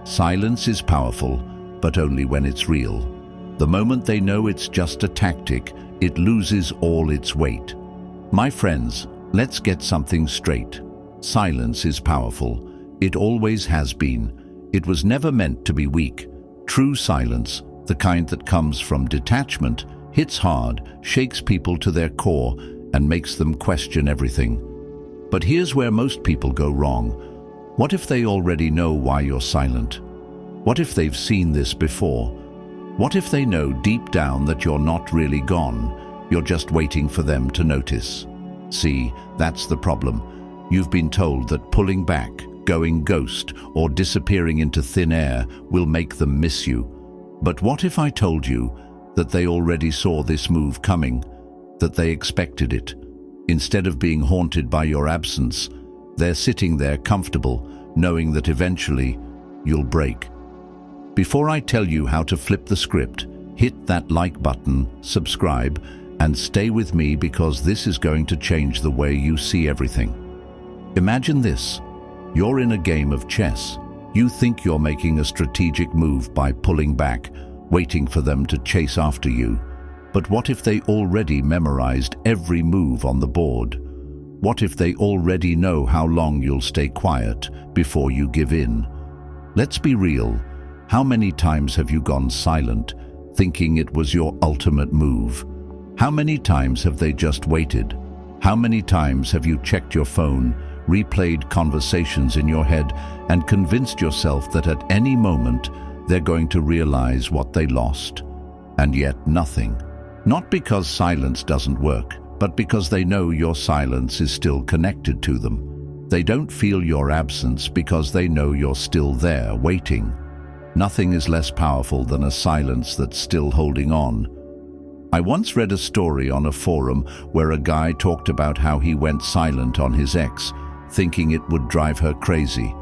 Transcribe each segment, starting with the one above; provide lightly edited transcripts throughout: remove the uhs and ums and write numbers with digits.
Silence is powerful, but only when it's real. The moment they know it's just a tactic, it loses all its weight. My friends, let's get something straight. Silence is powerful. It always has been. It was never meant to be weak. True silence, the kind that comes from detachment, hits hard, shakes people to their core, and makes them question everything. But here's where most people go wrong. What if they already know why you're silent? What if they've seen this before? What if they know deep down that you're not really gone, you're just waiting for them to notice? See, that's the problem. You've been told that pulling back, going ghost, or disappearing into thin air will make them miss you. But what if I told you that they already saw this move coming, that they expected it? Instead of being haunted by your absence, they're sitting there comfortable, knowing that eventually you'll break. Before I tell you how to flip the script, hit that like button, subscribe, and stay with me because this is going to change the way you see everything. Imagine this. You're in a game of chess. You think you're making a strategic move by pulling back, waiting for them to chase after you. But what if they already memorized every move on the board? What if they already know how long you'll stay quiet before you give in? Let's be real. How many times have you gone silent, thinking it was your ultimate move? How many times have they just waited? How many times have you checked your phone, replayed conversations in your head, and convinced yourself that at any moment they're going to realize what they lost? And yet nothing. Not because silence doesn't work, but because they know your silence is still connected to them. They don't feel your absence because they know you're still there, waiting. Nothing is less powerful than a silence that's still holding on. I once read a story on a forum where a guy talked about how he went silent on his ex, thinking it would drive her crazy.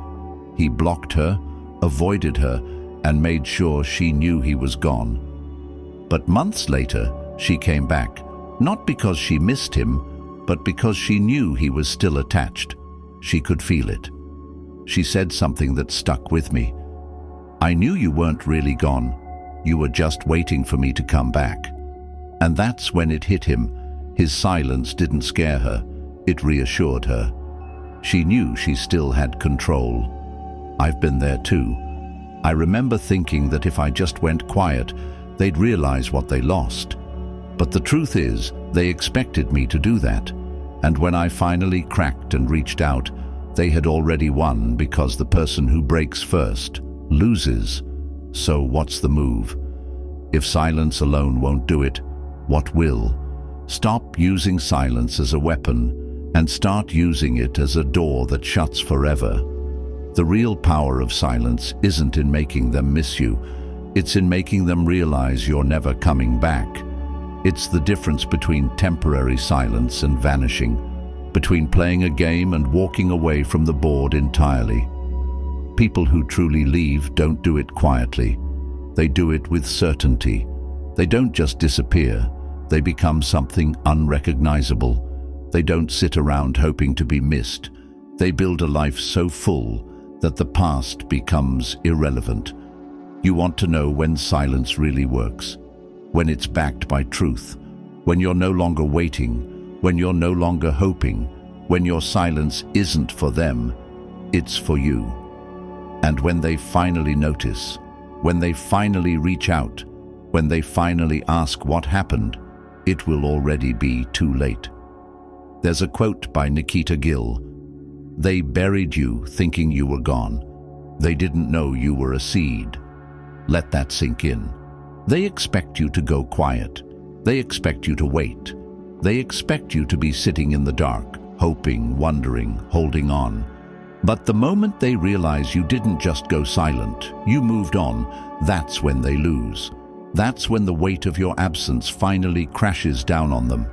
He blocked her, avoided her, and made sure she knew he was gone. But months later, she came back, not because she missed him, but because she knew he was still attached. She could feel it. She said something that stuck with me. "I knew you weren't really gone. You were just waiting for me to come back." And that's when it hit him. His silence didn't scare her. It reassured her. She knew she still had control. I've been there too. I remember thinking that if I just went quiet, they'd realize what they lost. But the truth is, they expected me to do that. And when I finally cracked and reached out, they had already won because the person who breaks first loses. So what's the move? If silence alone won't do it, what will? Stop using silence as a weapon and start using it as a door that shuts forever. The real power of silence isn't in making them miss you. It's in making them realize you're never coming back. It's the difference between temporary silence and vanishing, between playing a game and walking away from the board entirely. People who truly leave don't do it quietly. They do it with certainty. They don't just disappear. They become something unrecognizable. They don't sit around hoping to be missed. They build a life so full that the past becomes irrelevant. You want to know when silence really works, when it's backed by truth, when you're no longer waiting, when you're no longer hoping, when your silence isn't for them, it's for you. And when they finally notice, when they finally reach out, when they finally ask what happened, it will already be too late. There's a quote by Nikita Gill. "They buried you thinking you were gone. They didn't know you were a seed." Let that sink in. They expect you to go quiet. They expect you to wait. They expect you to be sitting in the dark, hoping, wondering, holding on. But the moment they realize you didn't just go silent, you moved on, that's when they lose. That's when the weight of your absence finally crashes down on them.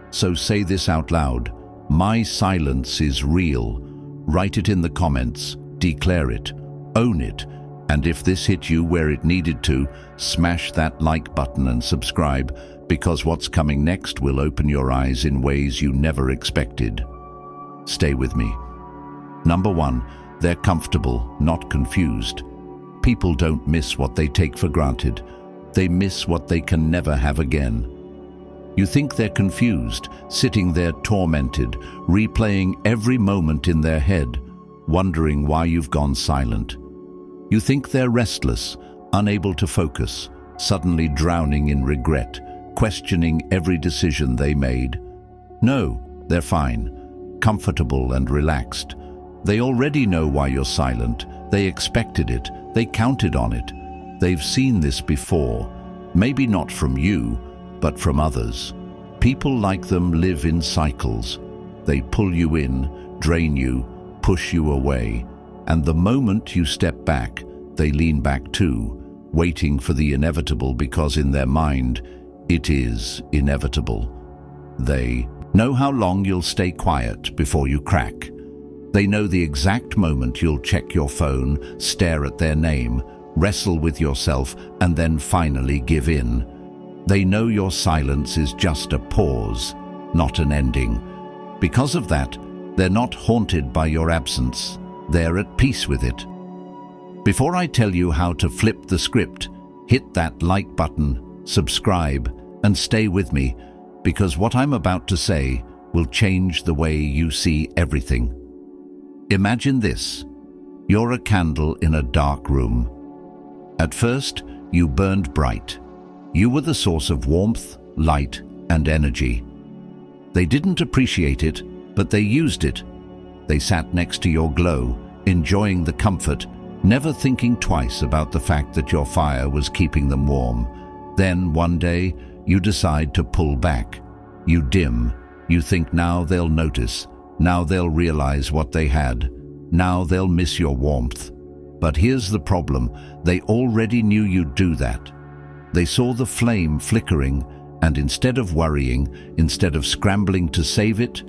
So say this out loud. My silence is real. Write it in the comments, declare it, own it, and if this hit you where it needed to, smash that like button and subscribe, because what's coming next will open your eyes in ways you never expected. Stay with me. Number 1, they're comfortable, not confused. People don't miss what they take for granted. They miss what they can never have again. You think they're confused, sitting there tormented, replaying every moment in their head, wondering why you've gone silent. You think they're restless, unable to focus, suddenly drowning in regret, questioning every decision they made. No, they're fine, comfortable and relaxed. They already know why you're silent. They expected it. They counted on it. They've seen this before, maybe not from you, but from others. People like them live in cycles. They pull you in, drain you, push you away, and the moment you step back, they lean back too, waiting for the inevitable because in their mind, it is inevitable. They know how long you'll stay quiet before you crack. They know the exact moment you'll check your phone, stare at their name, wrestle with yourself, and then finally give in. They know your silence is just a pause, not an ending. Because of that, they're not haunted by your absence. They're at peace with it. Before I tell you how to flip the script, hit that like button, subscribe, and stay with me, because what I'm about to say will change the way you see everything. Imagine this. You're a candle in a dark room. At first, you burned bright. You were the source of warmth, light, and energy. They didn't appreciate it, but they used it. They sat next to your glow, enjoying the comfort, never thinking twice about the fact that your fire was keeping them warm. Then, one day, you decide to pull back. You dim. You think now they'll notice. Now they'll realize what they had. Now they'll miss your warmth. But here's the problem. They already knew you'd do that. They saw the flame flickering, and instead of worrying, instead of scrambling to save it,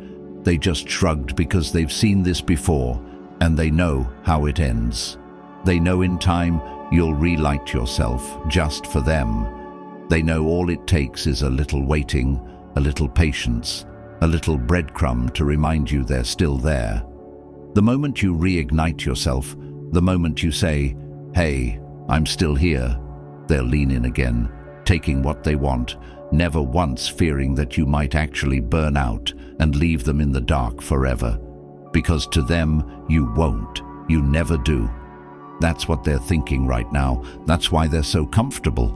they just shrugged because they've seen this before, and they know how it ends. They know in time you'll relight yourself just for them. They know all it takes is a little waiting, a little patience, a little breadcrumb to remind you they're still there. The moment you reignite yourself, the moment you say, "Hey, I'm still here," they'll lean in again, taking what they want, never once fearing that you might actually burn out and leave them in the dark forever. Because to them, you won't. You never do. That's what they're thinking right now. That's why they're so comfortable.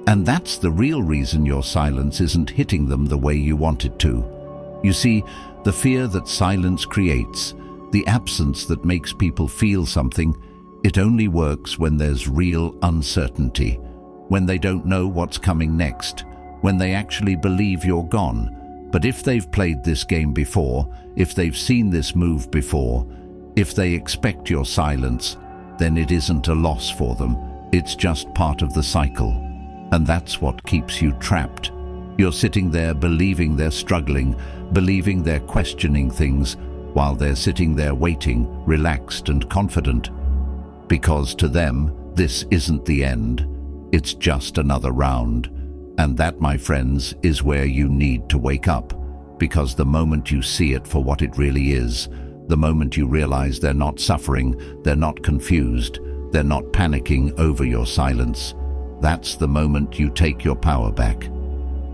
And that's the real reason your silence isn't hitting them the way you want it to. You see, the fear that silence creates, the absence that makes people feel something, it only works when there's real uncertainty, when they don't know what's coming next, when they actually believe you're gone. But if they've played this game before, if they've seen this move before, if they expect your silence, then it isn't a loss for them. It's just part of the cycle. And that's what keeps you trapped. You're sitting there believing they're struggling, believing they're questioning things, while they're sitting there waiting, relaxed and confident. Because to them, this isn't the end. It's just another round. And that, my friends, is where you need to wake up. Because the moment you see it for what it really is, the moment you realize they're not suffering, they're not confused, they're not panicking over your silence, that's the moment you take your power back.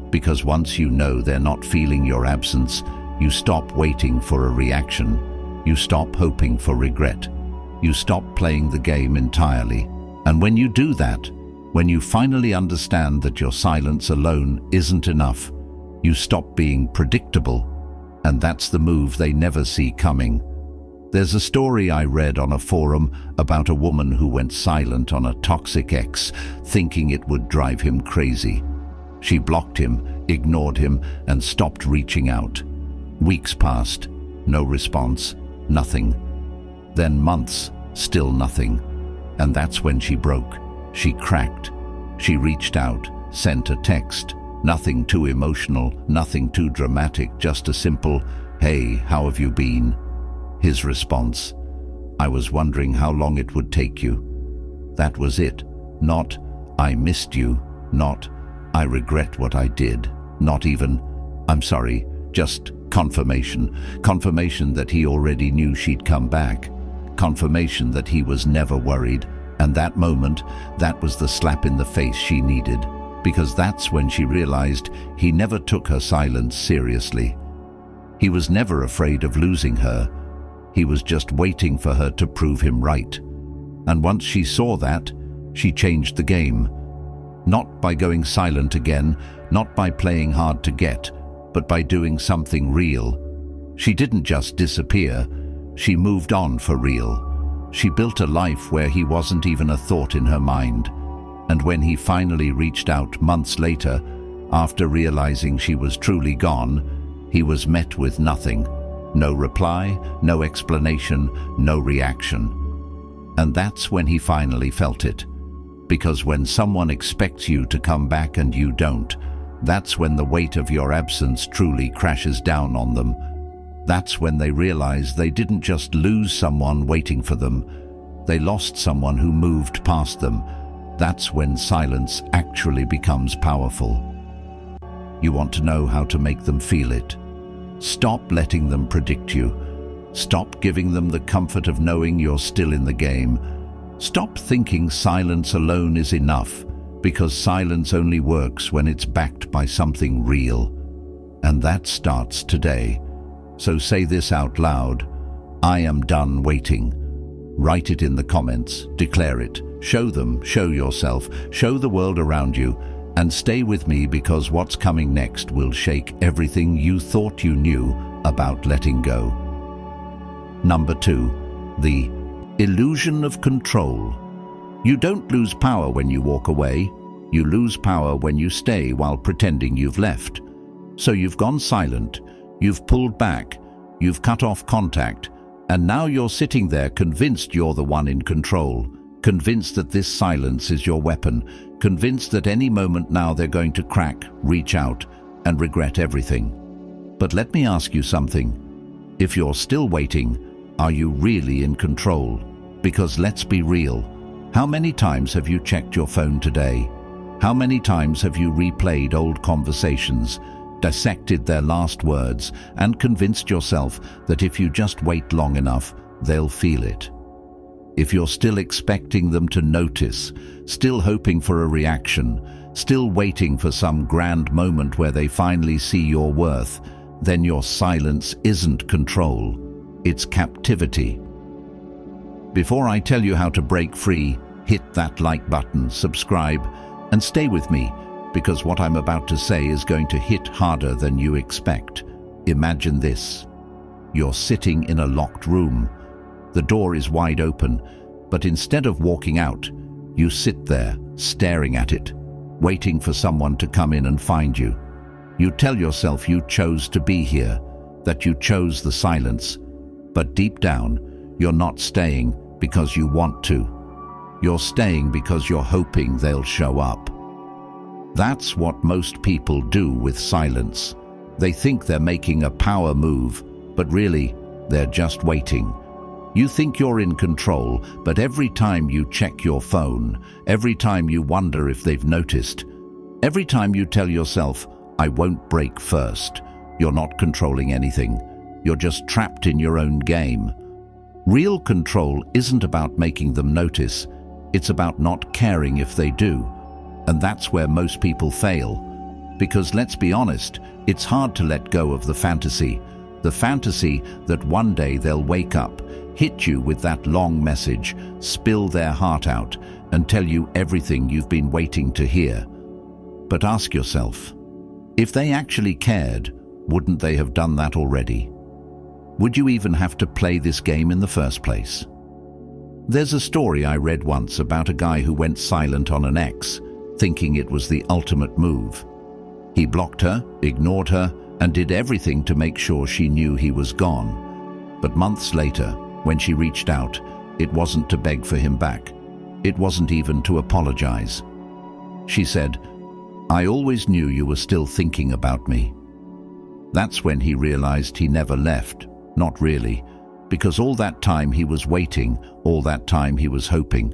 Because once you know they're not feeling your absence, you stop waiting for a reaction. You stop hoping for regret. You stop playing the game entirely. And when you do that, when you finally understand that your silence alone isn't enough, you stop being predictable. And that's the move they never see coming. There's a story I read on a forum about a woman who went silent on a toxic ex, thinking it would drive him crazy. She blocked him, ignored him, and stopped reaching out. Weeks passed, no response, nothing. Then months, still nothing. And that's when she broke. She cracked. She reached out, sent a text. Nothing too emotional, nothing too dramatic, just a simple, "Hey, how have you been?" His response, "I was wondering how long it would take you." That was it. Not, "I missed you," not, "I regret what I did," not even, "I'm sorry," just confirmation. Confirmation that he already knew she'd come back. Confirmation that he was never worried, And that moment, that was the slap in the face she needed, because that's when she realized he never took her silence seriously. He was never afraid of losing her. He was just waiting for her to prove him right. And once she saw that, she changed the game. Not by going silent again, not by playing hard to get, but by doing something real. She didn't just disappear, she moved on for real. She built a life where he wasn't even a thought in her mind. And when he finally reached out months later, after realizing she was truly gone, he was met with nothing. No reply, no explanation, no reaction. And that's when he finally felt it. Because when someone expects you to come back and you don't, that's when the weight of your absence truly crashes down on them. That's when they realize they didn't just lose someone waiting for them, they lost someone who moved past them. That's when silence actually becomes powerful. You want to know how to make them feel it. Stop letting them predict you. Stop giving them the comfort of knowing you're still in the game. Stop thinking silence alone is enough, because silence only works when it's backed by something real. And that starts today. So say this out loud: I am done waiting. Write it in the comments, declare it, show them, show yourself, show the world around you, and stay with me, because what's coming next will shake everything you thought you knew about letting go. Number 2, the illusion of control. You don't lose power when you walk away. You lose power when you stay while pretending you've left. So you've gone silent, you've pulled back, you've cut off contact, and now you're sitting there convinced you're the one in control, convinced that this silence is your weapon, convinced that any moment now they're going to crack, reach out, and regret everything. But let me ask you something. If you're still waiting, are you really in control? Because let's be real. How many times have you checked your phone today? How many times have you replayed old conversations, dissected their last words, and convinced yourself that if you just wait long enough, they'll feel it? If you're still expecting them to notice, still hoping for a reaction, still waiting for some grand moment where they finally see your worth, then your silence isn't control, it's captivity. Before I tell you how to break free, hit that like button, subscribe, and stay with me, because what I'm about to say is going to hit harder than you expect. Imagine this. You're sitting in a locked room. The door is wide open, but instead of walking out, you sit there, staring at it, waiting for someone to come in and find you. You tell yourself you chose to be here, that you chose the silence, but deep down, you're not staying because you want to. You're staying because you're hoping they'll show up. That's what most people do with silence. They think they're making a power move, but really, they're just waiting. You think you're in control, but every time you check your phone, every time you wonder if they've noticed, every time you tell yourself, I won't break first, you're not controlling anything. You're just trapped in your own game. Real control isn't about making them notice. It's about not caring if they do. And that's where most people fail. Because let's be honest, it's hard to let go of the fantasy that one day they'll wake up, hit you with that long message, spill their heart out, and tell you everything you've been waiting to hear. But ask yourself, if they actually cared, wouldn't they have done that already? Would you even have to play this game in the first place? There's a story I read once about a guy who went silent on an ex, thinking it was the ultimate move. He blocked her, ignored her, and did everything to make sure she knew he was gone. But months later, when she reached out, it wasn't to beg for him back. It wasn't even to apologize. She said, I always knew you were still thinking about me. That's when he realized he never left, not really, because all that time he was waiting, all that time he was hoping.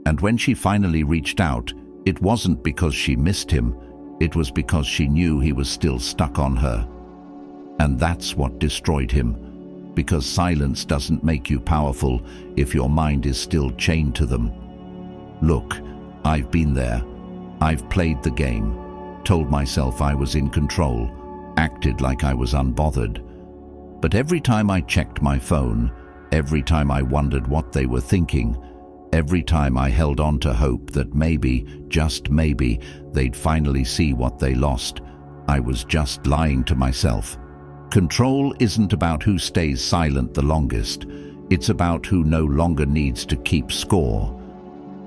And when she finally reached out, it wasn't because she missed him, it was because she knew he was still stuck on her. And that's what destroyed him, because silence doesn't make you powerful if your mind is still chained to them. Look, I've been there. I've played the game, told myself I was in control, acted like I was unbothered. But every time I checked my phone, every time I wondered what they were thinking, every time I held on to hope that maybe, just maybe, they'd finally see what they lost, I was just lying to myself. Control isn't about who stays silent the longest. It's about who no longer needs to keep score.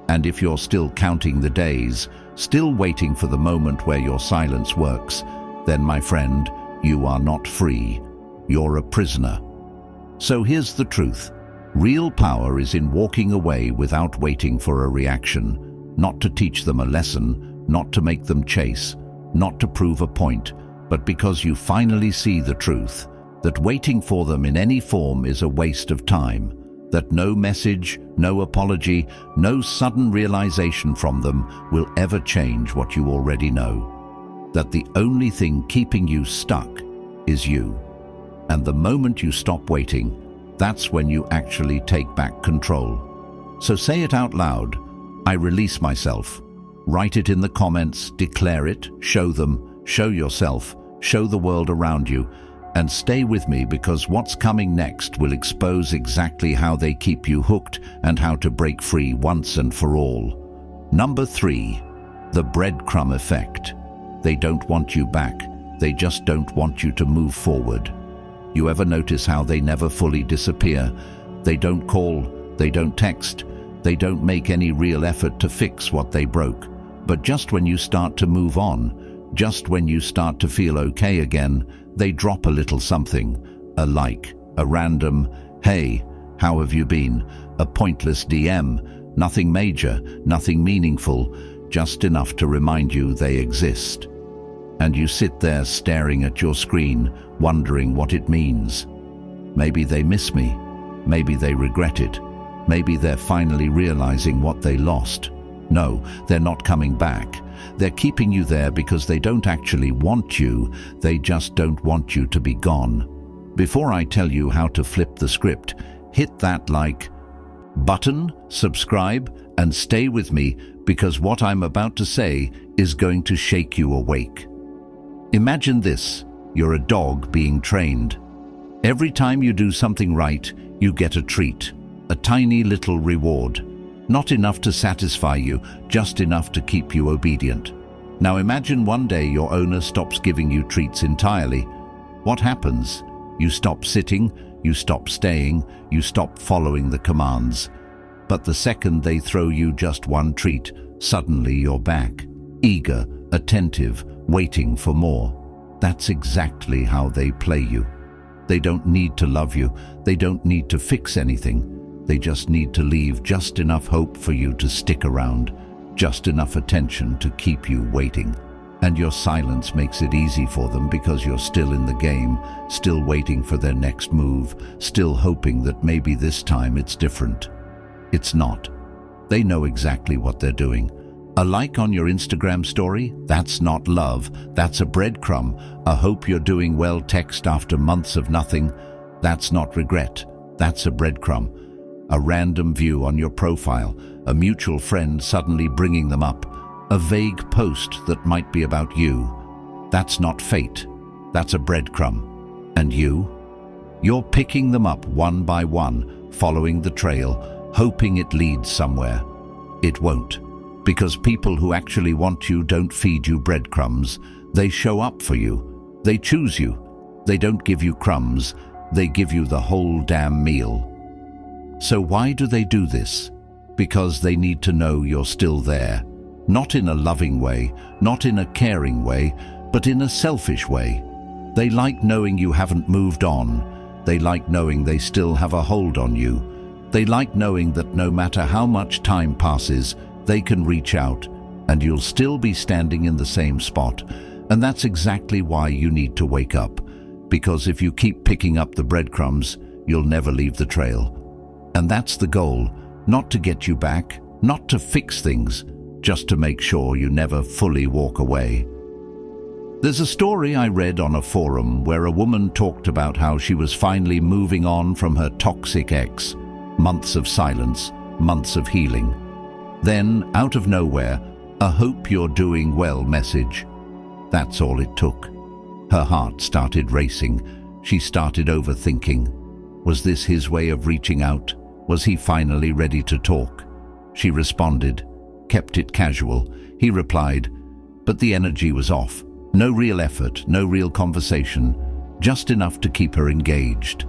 And if you're still counting the days, still waiting for the moment where your silence works, then, my friend, you are not free. You're a prisoner. So here's the truth. Real power is in walking away without waiting for a reaction, not to teach them a lesson, not to make them chase, not to prove a point, but because you finally see the truth, that waiting for them in any form is a waste of time, that no message, no apology, no sudden realization from them will ever change what you already know, that the only thing keeping you stuck is you. And the moment you stop waiting, that's when you actually take back control. So say it out loud. I release myself. Write it in the comments, declare it, show them, show yourself, show the world around you, and stay with me, because what's coming next will expose exactly how they keep you hooked and how to break free once and for all. Number 3, the breadcrumb effect. They don't want you back. They just don't want you to move forward. You ever notice how they never fully disappear? They don't call, they don't text, they don't make any real effort to fix what they broke. But just when you start to move on, just when you start to feel okay again, they drop a little something, a like, a random, "Hey, how have you been?" A pointless DM, nothing major, nothing meaningful, just enough to remind you they exist. And you sit there staring at your screen, wondering what it means. Maybe they miss me. Maybe they regret it. Maybe they're finally realizing what they lost. No, they're not coming back. They're keeping you there because they don't actually want you. They just don't want you to be gone. Before I tell you how to flip the script, hit that like button, subscribe, and stay with me, because what I'm about to say is going to shake you awake. Imagine this. You're a dog being trained. Every time you do something right, you get a treat, a tiny little reward. Not enough to satisfy you, just enough to keep you obedient. Now imagine one day your owner stops giving you treats entirely. What happens? You stop sitting, you stop staying, you stop following the commands. But the second they throw you just one treat, suddenly you're back, eager, attentive, waiting for more. That's exactly how they play you. They don't need to love you. They don't need to fix anything. They just need to leave just enough hope for you to stick around, just enough attention to keep you waiting. And your silence makes it easy for them, because you're still in the game, still waiting for their next move, still hoping that maybe this time it's different. It's not. They know exactly what they're doing. A like on your Instagram story? That's not love. That's a breadcrumb. A hope you're doing well text after months of nothing? That's not regret. That's a breadcrumb. A random view on your profile, a mutual friend suddenly bringing them up, a vague post that might be about you. That's not fate. That's a breadcrumb. And you? You're picking them up one by one, following the trail, hoping it leads somewhere. It won't. Because people who actually want you don't feed you breadcrumbs. They show up for you. They choose you. They don't give you crumbs. They give you the whole damn meal. So why do they do this? Because they need to know you're still there. Not in a loving way, not in a caring way, but in a selfish way. They like knowing you haven't moved on. They like knowing they still have a hold on you. They like knowing that no matter how much time passes, they can reach out and you'll still be standing in the same spot. And that's exactly why you need to wake up. Because if you keep picking up the breadcrumbs, you'll never leave the trail. And that's the goal, not to get you back, not to fix things, just to make sure you never fully walk away. There's a story I read on a forum where a woman talked about how she was finally moving on from her toxic ex. Months of silence, months of healing. Then, out of nowhere, a "hope you're doing well" message. That's all it took. Her heart started racing. She started overthinking. Was this his way of reaching out? Was he finally ready to talk? She responded, kept it casual. He replied, but the energy was off. No real effort, no real conversation, just enough to keep her engaged.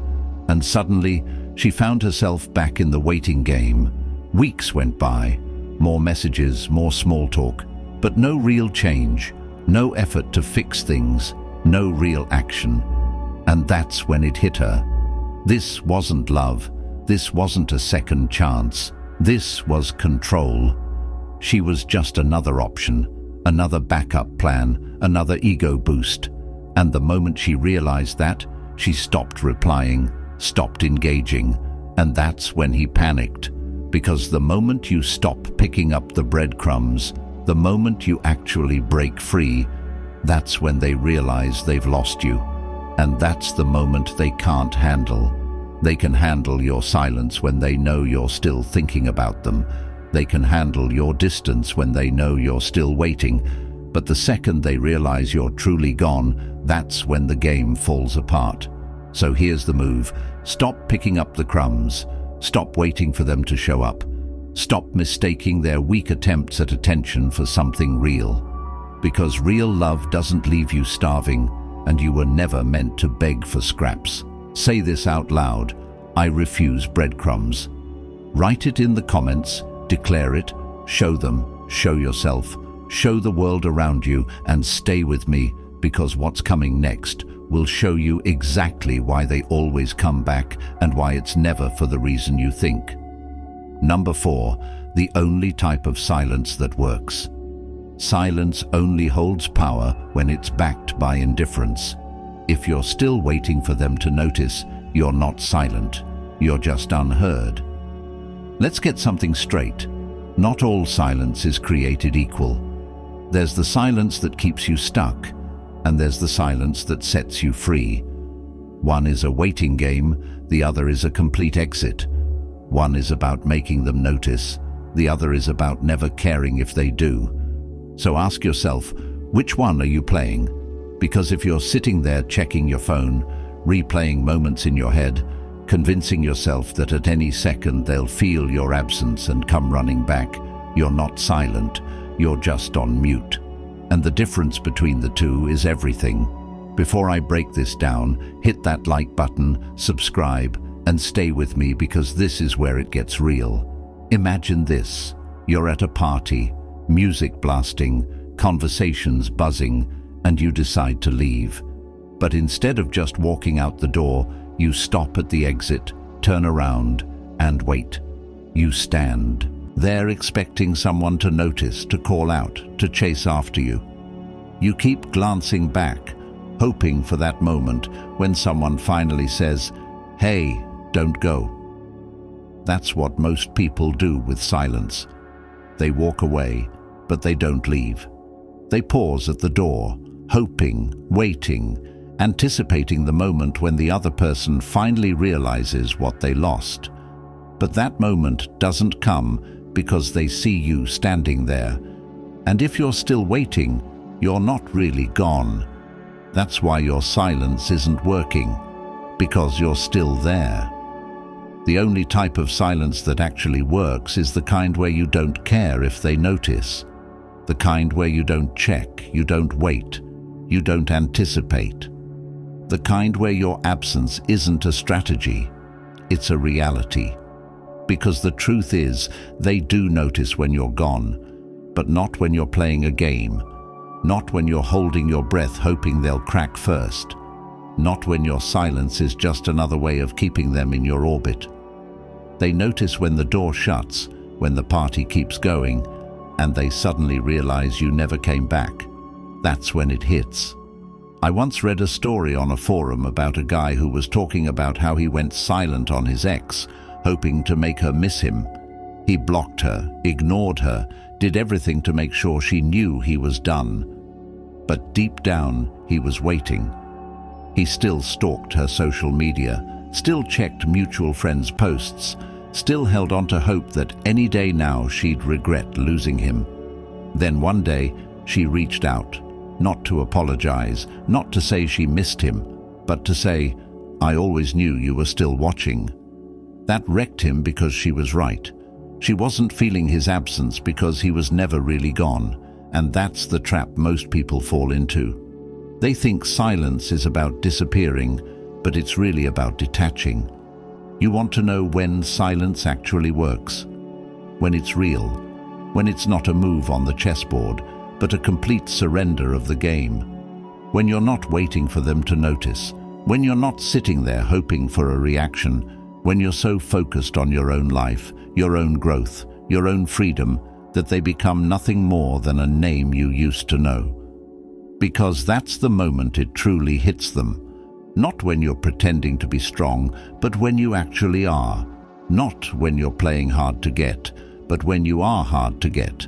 And suddenly, she found herself back in the waiting game. Weeks went by, more messages, more small talk, but no real change, no effort to fix things, no real action. And that's when it hit her. This wasn't love. This wasn't a second chance. This was control. She was just another option, another backup plan, another ego boost. And the moment she realized that, she stopped replying, stopped engaging. And that's when he panicked. Because the moment you stop picking up the breadcrumbs, the moment you actually break free, that's when they realize they've lost you. And that's the moment they can't handle. They can handle your silence when they know you're still thinking about them. They can handle your distance when they know you're still waiting. But the second they realize you're truly gone, that's when the game falls apart. So here's the move. Stop picking up the crumbs. Stop waiting for them to show up. Stop mistaking their weak attempts at attention for something real. Because real love doesn't leave you starving, and you were never meant to beg for scraps. Say this out loud: I refuse breadcrumbs. Write it in the comments, declare it, show them, show yourself, show the world around you, and stay with me, because what's coming next will show you exactly why they always come back and why it's never for the reason you think. Number 4, the only type of silence that works. Silence only holds power when it's backed by indifference. If you're still waiting for them to notice, you're not silent, you're just unheard. Let's get something straight. Not all silence is created equal. There's the silence that keeps you stuck, and there's the silence that sets you free. One is a waiting game, the other is a complete exit. One is about making them notice, the other is about never caring if they do. So ask yourself, which one are you playing? Because if you're sitting there checking your phone, replaying moments in your head, convincing yourself that at any second they'll feel your absence and come running back, you're not silent, you're just on mute. And the difference between the two is everything. Before I break this down, hit that like button, subscribe, and stay with me, because this is where it gets real. Imagine this: you're at a party, music blasting, conversations buzzing, and you decide to leave. But instead of just walking out the door, you stop at the exit, turn around, and wait. You stand there expecting someone to notice, to call out, to chase after you. You keep glancing back, hoping for that moment when someone finally says, "Hey, don't go." That's what most people do with silence. They walk away, but they don't leave. They pause at the door, hoping, waiting, anticipating the moment when the other person finally realizes what they lost. But that moment doesn't come because they see you standing there. And if you're still waiting, you're not really gone. That's why your silence isn't working, because you're still there. The only type of silence that actually works is the kind where you don't care if they notice. The kind where you don't check, you don't wait, you don't anticipate. The kind where your absence isn't a strategy, it's a reality. Because the truth is, they do notice when you're gone, but not when you're playing a game. Not when you're holding your breath hoping they'll crack first. Not when your silence is just another way of keeping them in your orbit. They notice when the door shuts, when the party keeps going, and they suddenly realize you never came back. That's when it hits. I once read a story on a forum about a guy who was talking about how he went silent on his ex, hoping to make her miss him. He blocked her, ignored her, did everything to make sure she knew he was done. But deep down, he was waiting. He still stalked her social media, still checked mutual friends' posts, still held on to hope that any day now she'd regret losing him. Then one day, she reached out, not to apologize, not to say she missed him, but to say, "I always knew you were still watching." That wrecked him because she was right. She wasn't feeling his absence because he was never really gone, and that's the trap most people fall into. They think silence is about disappearing, but it's really about detaching. You want to know when silence actually works? When it's real, when it's not a move on the chessboard, but a complete surrender of the game. When you're not waiting for them to notice, when you're not sitting there hoping for a reaction, when you're so focused on your own life, your own growth, your own freedom, that they become nothing more than a name you used to know. Because that's the moment it truly hits them. Not when you're pretending to be strong, but when you actually are. Not when you're playing hard to get, but when you are hard to get.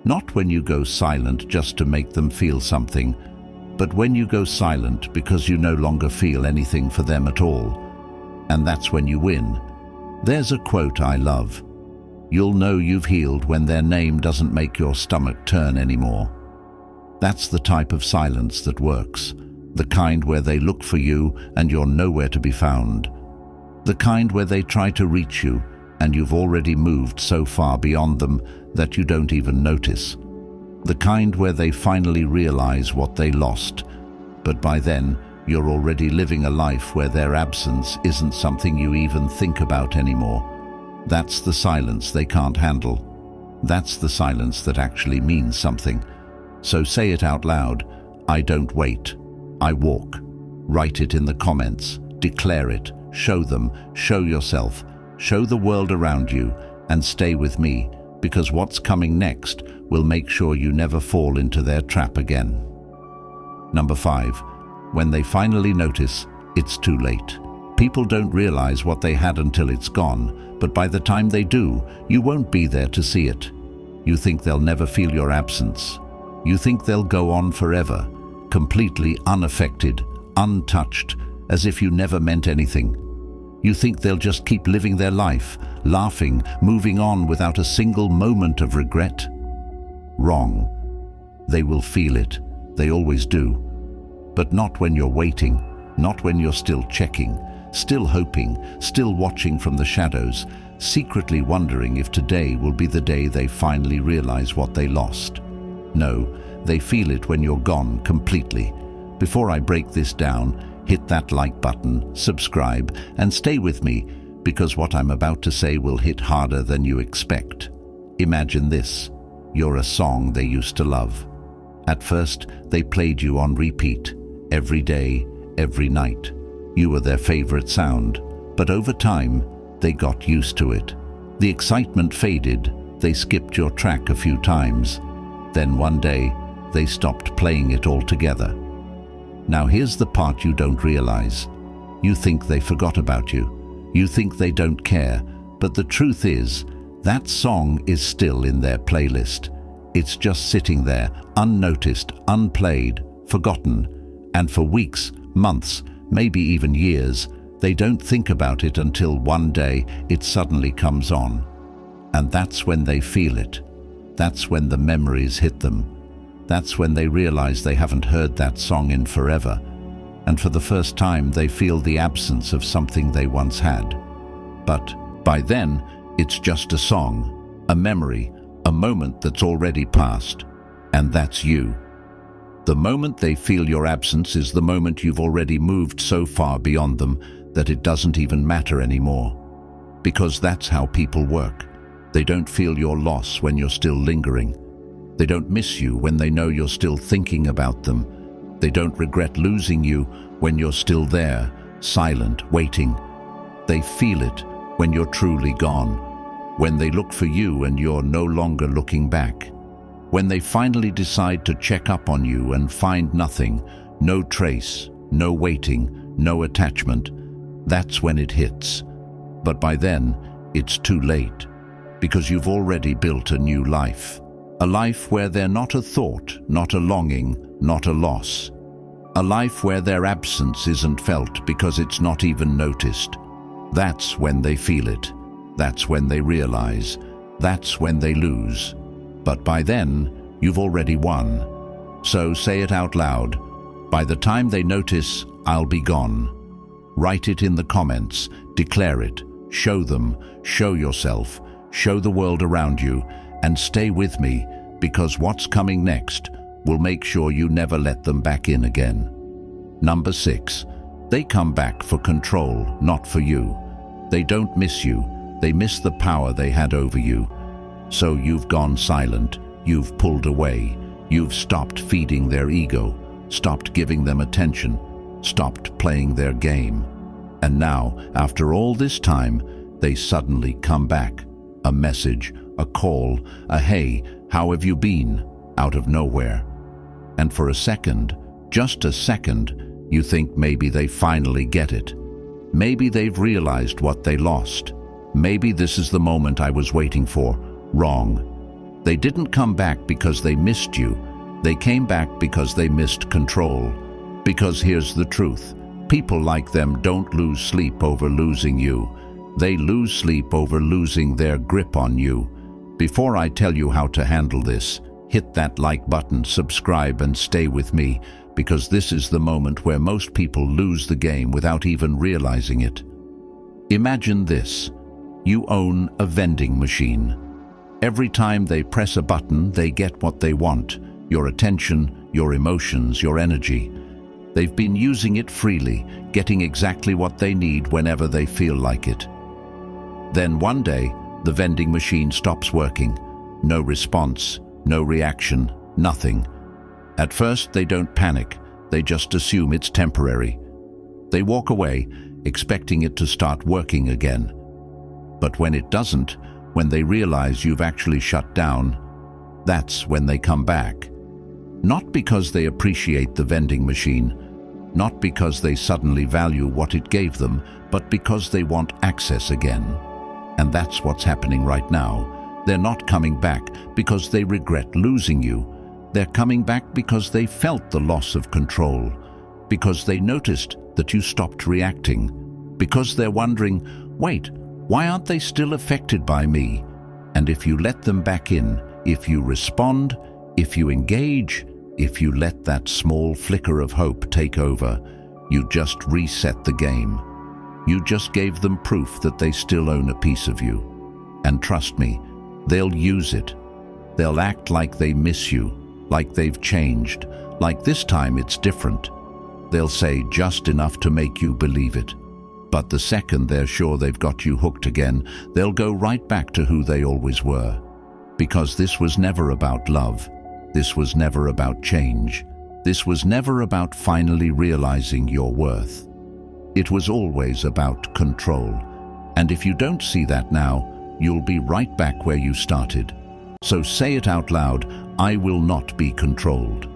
Not when you go silent just to make them feel something, but when you go silent because you no longer feel anything for them at all. And that's when you win. There's a quote I love. You'll know you've healed when their name doesn't make your stomach turn anymore. That's the type of silence that works. The kind where they look for you and you're nowhere to be found. The kind where they try to reach you and you've already moved so far beyond them that you don't even notice. The kind where they finally realize what they lost, but by then you're already living a life where their absence isn't something you even think about anymore. That's the silence they can't handle. That's the silence that actually means something. So say it out loud. I don't wait. I walk. Write it in the comments. Declare it. Show them. Show yourself. Show the world around you. And stay with me, because what's coming next will make sure you never fall into their trap again. Number 5. When they finally notice, it's too late. People don't realize what they had until it's gone, but by the time they do, you won't be there to see it. You think they'll never feel your absence. You think they'll go on forever, completely unaffected, untouched, as if you never meant anything. You think they'll just keep living their life, laughing, moving on without a single moment of regret. Wrong. They will feel it. They always do. But not when you're waiting, not when you're still checking, still hoping, still watching from the shadows, secretly wondering if today will be the day they finally realize what they lost. No, they feel it when you're gone completely. Before I break this down, hit that like button, subscribe, and stay with me, because what I'm about to say will hit harder than you expect. Imagine this. You're a song they used to love. At first, they played you on repeat, every day, every night. You were their favorite sound, but over time, they got used to it. The excitement faded, they skipped your track a few times. Then one day, they stopped playing it altogether. Now here's the part you don't realize. You think they forgot about you. You think they don't care, but the truth is, that song is still in their playlist. It's just sitting there, unnoticed, unplayed, forgotten, and for weeks, months, maybe even years, they don't think about it until one day it suddenly comes on. And that's when they feel it. That's when the memories hit them. That's when they realize they haven't heard that song in forever. And for the first time, they feel the absence of something they once had. But by then, it's just a song, a memory, a moment that's already passed. And that's you. The moment they feel your absence is the moment you've already moved so far beyond them that it doesn't even matter anymore. Because that's how people work. They don't feel your loss when you're still lingering. They don't miss you when they know you're still thinking about them. They don't regret losing you when you're still there, silent, waiting. They feel it when you're truly gone, when they look for you and you're no longer looking back. When they finally decide to check up on you and find nothing, no trace, no waiting, no attachment, that's when it hits. But by then, it's too late, because you've already built a new life. A life where they're not a thought, not a longing, not a loss. A life where their absence isn't felt because it's not even noticed. That's when they feel it. That's when they realize. That's when they lose. But by then, you've already won. So say it out loud. By the time they notice, I'll be gone. Write it in the comments. Declare it. Show them. Show yourself. Show the world around you. And stay with me, because what's coming next will make sure you never let them back in again. Number 6. They come back for control, not for you. They don't miss you. They miss the power they had over you. So you've gone silent. You've pulled away. You've stopped feeding their ego, stopped giving them attention, stopped playing their game. And now, after all this time, they suddenly come back. A message, a call, a "Hey, how have you been?" out of nowhere. And for a second, just a second, you think maybe they finally get it. Maybe they've realized what they lost. Maybe this is the moment I was waiting for. Wrong. They didn't come back because they missed you. They came back because they missed control. Because here's the truth. People like them don't lose sleep over losing you. They lose sleep over losing their grip on you. Before I tell you how to handle this, hit that like button, subscribe, and stay with me, because this is the moment where most people lose the game without even realizing it. Imagine this. You own a vending machine. Every time they press a button, they get what they want: your attention, your emotions, your energy. They've been using it freely, getting exactly what they need whenever they feel like it. Then one day, the vending machine stops working. No response, no reaction, nothing. At first, they don't panic. They just assume it's temporary. They walk away, expecting it to start working again. But when it doesn't, when they realize you've actually shut down, that's when they come back. Not because they appreciate the vending machine, not because they suddenly value what it gave them, but because they want access again. And that's what's happening right now. They're not coming back because they regret losing you. They're coming back because they felt the loss of control, because they noticed that you stopped reacting, because they're wondering, wait, why aren't they still affected by me? And if you let them back in, if you respond, if you engage, if you let that small flicker of hope take over, you just reset the game. You just gave them proof that they still own a piece of you. And trust me, they'll use it. They'll act like they miss you, like they've changed, like this time it's different. They'll say just enough to make you believe it. But the second they're sure they've got you hooked again, they'll go right back to who they always were. Because this was never about love. This was never about change. This was never about finally realizing your worth. It was always about control. And if you don't see that now, you'll be right back where you started. So say it out loud, I will not be controlled.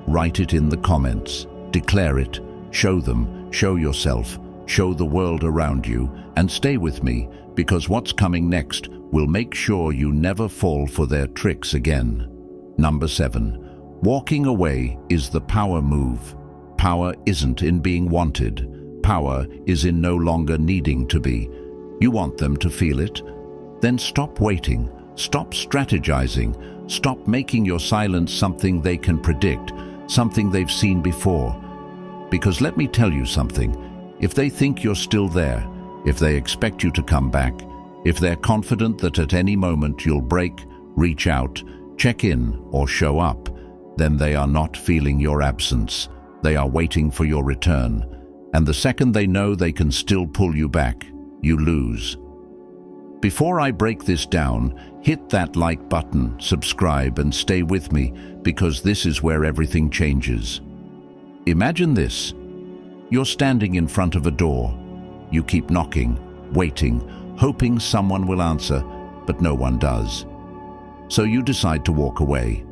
Write it in the comments. Declare it. Show them. Show yourself. Show the world around you, and stay with me, because what's coming next will make sure you never fall for their tricks again. Number 7. Walking away is the power move. Power isn't in being wanted. Power is in no longer needing to be. You want them to feel it? Then stop waiting. Stop strategizing. Stop making your silence something they can predict, something they've seen before. Because let me tell you something. If they think you're still there, if they expect you to come back, if they're confident that at any moment you'll break, reach out, check in, or show up, then they are not feeling your absence. They are waiting for your return. And the second they know they can still pull you back, you lose. Before I break this down, hit that like button, subscribe, and stay with me, because this is where everything changes. Imagine this. You're standing in front of a door. You keep knocking, waiting, hoping someone will answer, but no one does. So you decide to walk away.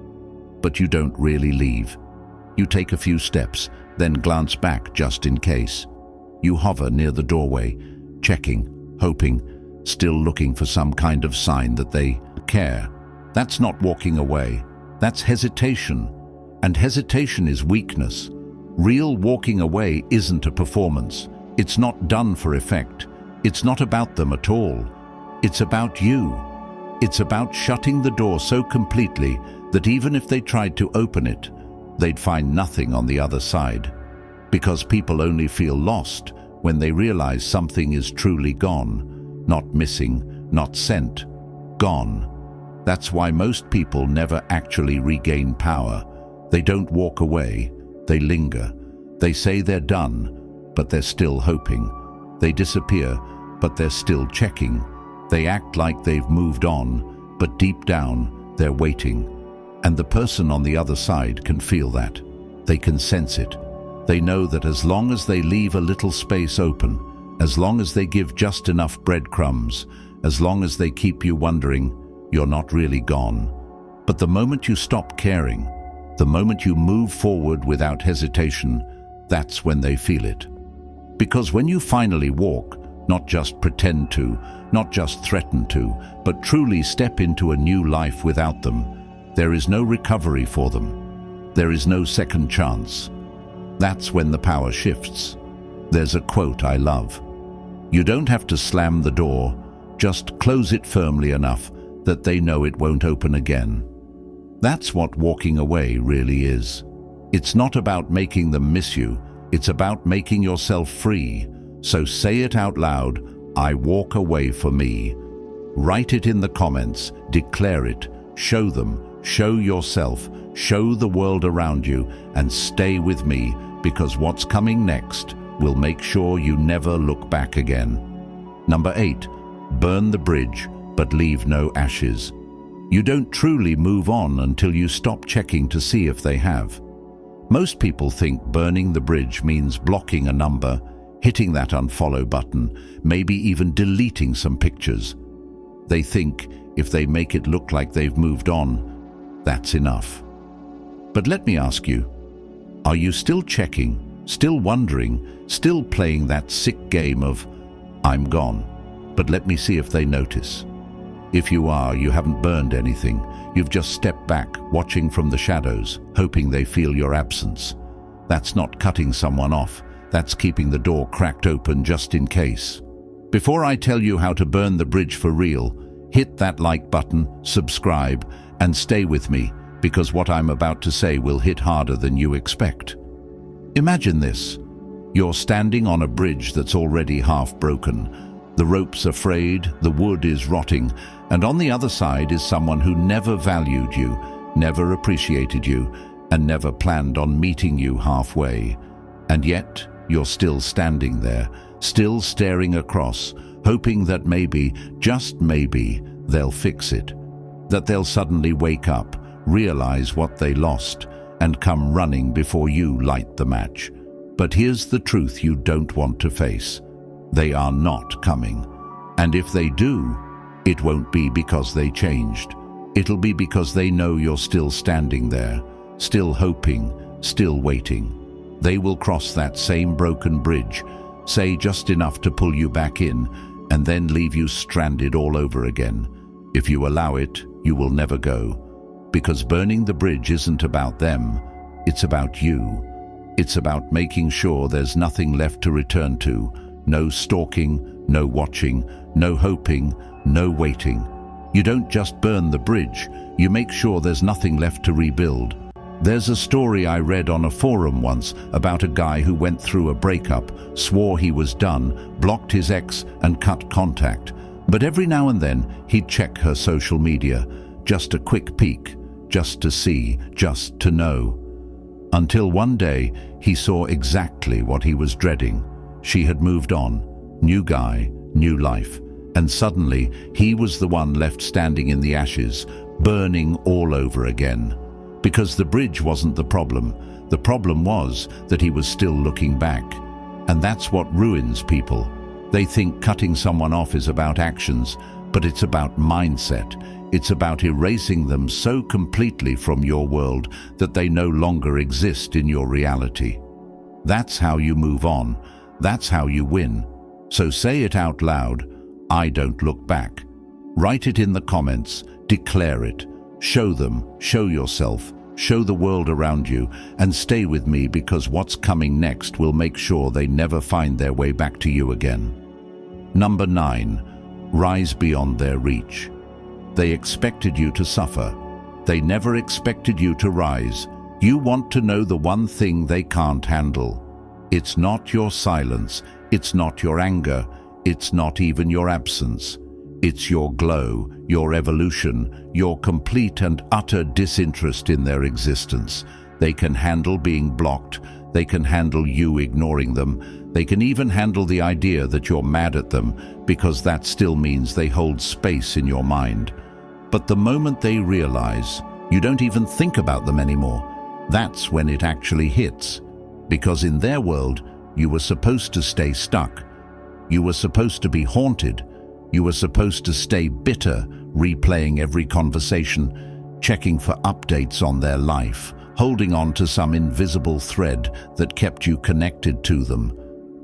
But you don't really leave. You take a few steps, then glance back just in case. You hover near the doorway, checking, hoping, still looking for some kind of sign that they care. That's not walking away. That's hesitation. And hesitation is weakness. Real walking away isn't a performance. It's not done for effect. It's not about them at all. It's about you. It's about shutting the door so completely that even if they tried to open it, they'd find nothing on the other side. Because people only feel lost when they realize something is truly gone, not missing, not sent, gone. That's why most people never actually regain power. They don't walk away, they linger. They say they're done, but they're still hoping. They disappear, but they're still checking. They act like they've moved on, but deep down, they're waiting. And the person on the other side can feel that. They can sense it. They know that as long as they leave a little space open, as long as they give just enough breadcrumbs, as long as they keep you wondering, you're not really gone. But the moment you stop caring, the moment you move forward without hesitation, that's when they feel it. Because when you finally walk, not just pretend to, not just threaten to, but truly step into a new life without them, there is no recovery for them. There is no second chance. That's when the power shifts. There's a quote I love. You don't have to slam the door, just close it firmly enough that they know it won't open again. That's what walking away really is. It's not about making them miss you, it's about making yourself free. So say it out loud, I walk away for me. Write it in the comments, declare it, show them, show yourself, show the world around you, and stay with me, because what's coming next will make sure you never look back again. Number 8, burn the bridge, but leave no ashes. You don't truly move on until you stop checking to see if they have. Most people think burning the bridge means blocking a number, hitting that unfollow button, maybe even deleting some pictures. They think if they make it look like they've moved on, that's enough. But let me ask you, are you still checking, still wondering, still playing that sick game of, I'm gone, but let me see if they notice? If you are, you haven't burned anything. You've just stepped back, watching from the shadows, hoping they feel your absence. That's not cutting someone off. That's keeping the door cracked open just in case. Before I tell you how to burn the bridge for real, hit that like button, subscribe, and stay with me, because what I'm about to say will hit harder than you expect. Imagine this. You're standing on a bridge that's already half broken. The ropes are frayed, the wood is rotting, and on the other side is someone who never valued you, never appreciated you, and never planned on meeting you halfway. And yet, you're still standing there, still staring across, hoping that maybe, just maybe, they'll fix it. That they'll suddenly wake up, realize what they lost, and come running before you light the match. But here's the truth you don't want to face. They are not coming. And if they do, it won't be because they changed. It'll be because they know you're still standing there, still hoping, still waiting. They will cross that same broken bridge, say just enough to pull you back in, and then leave you stranded all over again. If you allow it, you will never go. Because burning the bridge isn't about them, it's about you. It's about making sure there's nothing left to return to. No stalking, no watching, no hoping, no waiting. You don't just burn the bridge, you make sure there's nothing left to rebuild. There's a story I read on a forum once about a guy who went through a breakup, swore he was done, blocked his ex and cut contact. But every now and then he'd check her social media, just a quick peek, just to see, just to know. Until one day he saw exactly what he was dreading. She had moved on, new guy, new life, and suddenly he was the one left standing in the ashes, burning all over again. Because the bridge wasn't the problem was that he was still looking back. And that's what ruins people. They think cutting someone off is about actions, but it's about mindset. It's about erasing them so completely from your world that they no longer exist in your reality. That's how you move on. That's how you win. So say it out loud, I don't look back. Write it in the comments, declare it. Show them, show yourself, show the world around you, and stay with me because what's coming next will make sure they never find their way back to you again. Number 9, rise beyond their reach. They expected you to suffer. They never expected you to rise. You want to know the one thing they can't handle. It's not your silence, it's not your anger, it's not even your absence. It's your glow, your evolution, your complete and utter disinterest in their existence. They can handle being blocked, they can handle you ignoring them, they can even handle the idea that you're mad at them, because that still means they hold space in your mind. But the moment they realize you don't even think about them anymore, that's when it actually hits. Because in their world, you were supposed to stay stuck. You were supposed to be haunted. You were supposed to stay bitter, replaying every conversation, checking for updates on their life, holding on to some invisible thread that kept you connected to them.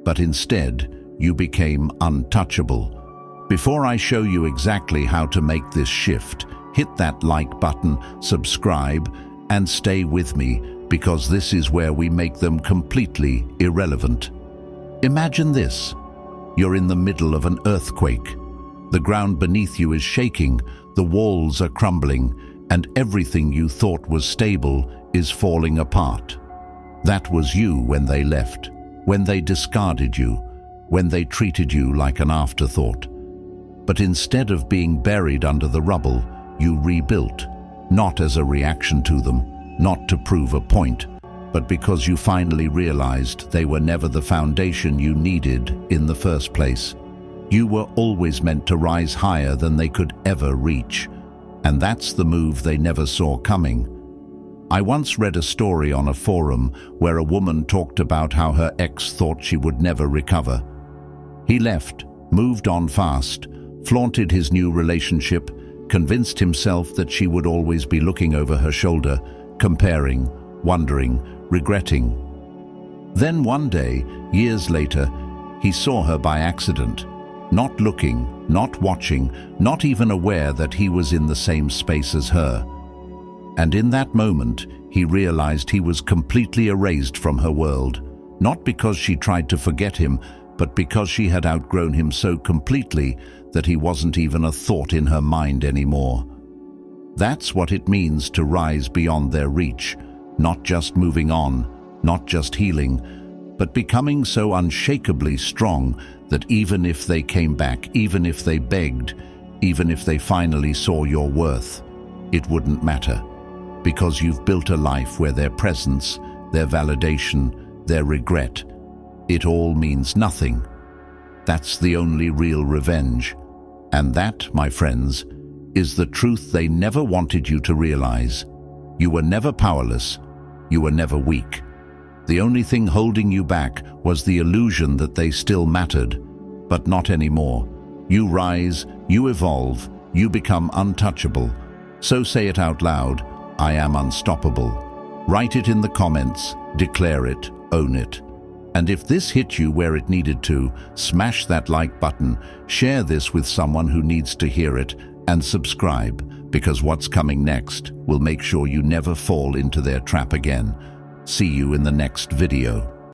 But instead, you became untouchable. Before I show you exactly how to make this shift, hit that like button, subscribe, and stay with me, because this is where we make them completely irrelevant. Imagine this. You're in the middle of an earthquake. The ground beneath you is shaking, the walls are crumbling, and everything you thought was stable is falling apart. That was you when they left, when they discarded you, when they treated you like an afterthought. But instead of being buried under the rubble, you rebuilt, not as a reaction to them, not to prove a point, but because you finally realized they were never the foundation you needed in the first place. You were always meant to rise higher than they could ever reach, and that's the move they never saw coming. I once read a story on a forum where a woman talked about how her ex thought she would never recover. He left, moved on fast, flaunted his new relationship, convinced himself that she would always be looking over her shoulder, comparing, wondering, regretting. Then one day, years later, he saw her by accident, not looking, not watching, not even aware that he was in the same space as her. And in that moment, he realized he was completely erased from her world, not because she tried to forget him, but because she had outgrown him so completely that he wasn't even a thought in her mind anymore. That's what it means to rise beyond their reach, not just moving on, not just healing, but becoming so unshakably strong that even if they came back, even if they begged, even if they finally saw your worth, it wouldn't matter, because you've built a life where their presence, their validation, their regret, it all means nothing. That's the only real revenge. And that, my friends, is the truth they never wanted you to realize. You were never powerless. You were never weak. The only thing holding you back was the illusion that they still mattered, but not anymore. You rise, you evolve, you become untouchable. So say it out loud, I am unstoppable. Write it in the comments, declare it, own it. And if this hit you where it needed to, smash that like button, share this with someone who needs to hear it, and subscribe, because what's coming next will make sure you never fall into their trap again. See you in the next video.